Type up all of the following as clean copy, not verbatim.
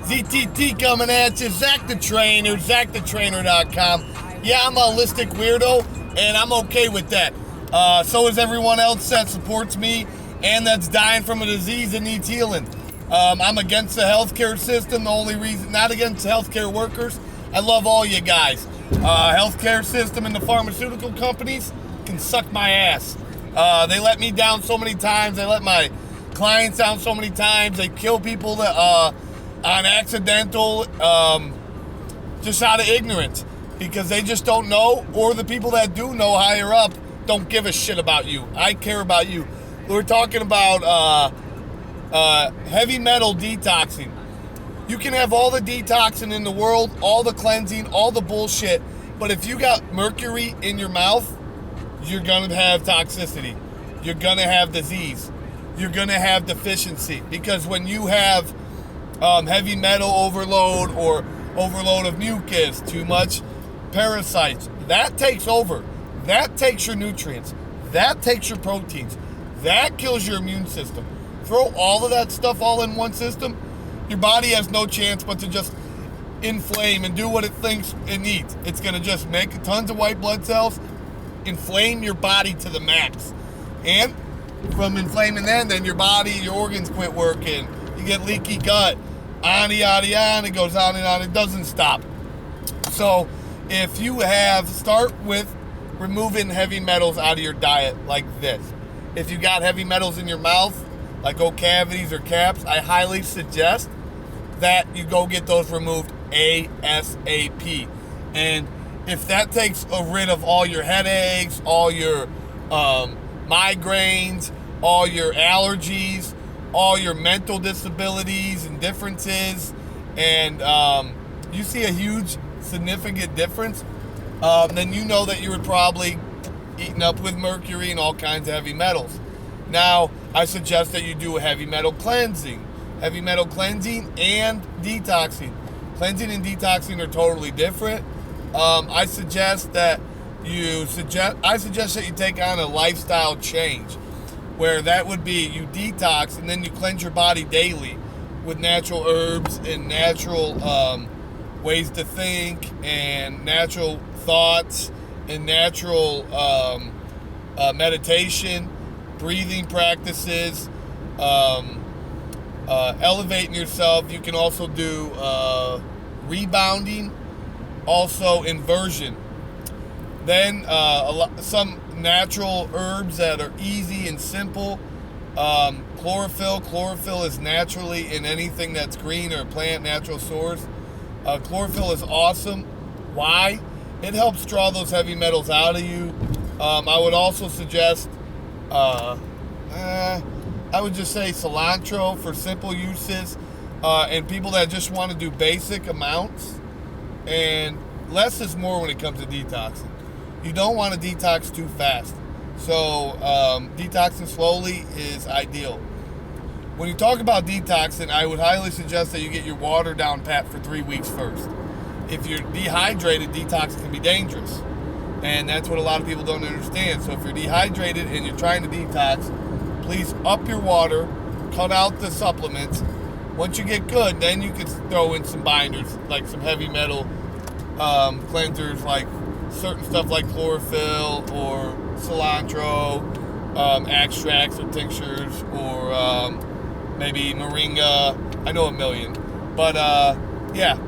ZTT coming at you, Zach the Trainer, ZachTheTrainer.com. Yeah, I'm a holistic weirdo, and I'm okay with that. So is everyone else that supports me and that's dying from a disease and needs healing. I'm against the healthcare system. The only reason, not against healthcare workers. I love all you guys. Healthcare system and the pharmaceutical companies can suck my ass. They let me down so many times. They let my clients down so many times. They kill people that on accidental, just out of ignorance, because they just don't know, or the people that do know higher up don't give a shit about you. I care about you. We're talking about heavy metal detoxing. You can have all the detoxing in the world, all the cleansing, all the bullshit, but if you got mercury in your mouth, you're gonna have toxicity. You're gonna have disease. You're gonna have deficiency, because when you have heavy metal overload or overload of mucus, too much parasites, that takes over. That takes your nutrients. That takes your proteins. That kills your immune system. Throw all of that stuff all in one system, your body has no chance but to just inflame and do what it thinks it needs. It's going to just make tons of white blood cells, inflame your body to the max. And from inflaming then your body, your organs quit working. You get leaky gut, on, yada, yada, it goes on and on. It doesn't stop. So if you start with removing heavy metals out of your diet like this. If you got heavy metals in your mouth, like old cavities or caps, I highly suggest that you go get those removed ASAP. And if that takes rid of all your headaches, all your migraines, all your allergies, all your mental disabilities and differences, and you see a huge, significant difference, then you know that you were probably eaten up with mercury and all kinds of heavy metals. Now, I suggest that you do a heavy metal cleansing. Heavy metal cleansing and detoxing. Cleansing and detoxing are totally different. I suggest that you take on a lifestyle change, where that would be you detox and then you cleanse your body daily with natural herbs and natural ways to think and natural thoughts and natural meditation, breathing practices, elevating yourself. You can also do rebounding, also inversion. Then some natural herbs that are easy and simple. Chlorophyll. Chlorophyll is naturally in anything that's green or a plant, natural source. Chlorophyll is awesome. Why? It helps draw those heavy metals out of you. I would also suggest, I would just say cilantro for simple uses, and people that just want to do basic amounts. And less is more when it comes to detoxing. You don't want to detox too fast. So detoxing slowly is ideal. When you talk about detoxing, I would highly suggest that you get your water down pat for 3 weeks first. If you're dehydrated, detox can be dangerous. And that's what a lot of people don't understand. So if you're dehydrated and you're trying to detox, please up your water, cut out the supplements. Once you get good, then you can throw in some binders, like some heavy metal cleansers, like certain stuff like chlorophyll or cilantro, extracts or tinctures, or maybe moringa. I know a million. But yeah,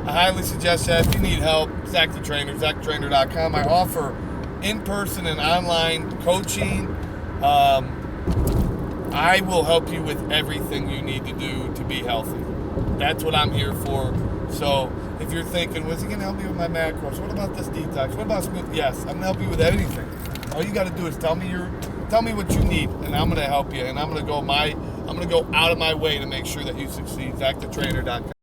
I highly suggest that. If you need help, Zach the Trainer, ZachTheTrainer.com. I offer in-person and online coaching. I will help you with everything you need to do to be healthy. That's what I'm here for. So if you're thinking, was he going to help me with my macros? What about this detox? What about smooth? Yes, I'm going to help you with anything. All you got to do is tell me what you need, and I'm going to help you. And I'm going to go out of my way to make sure that you succeed. ZachTheTrainer.com.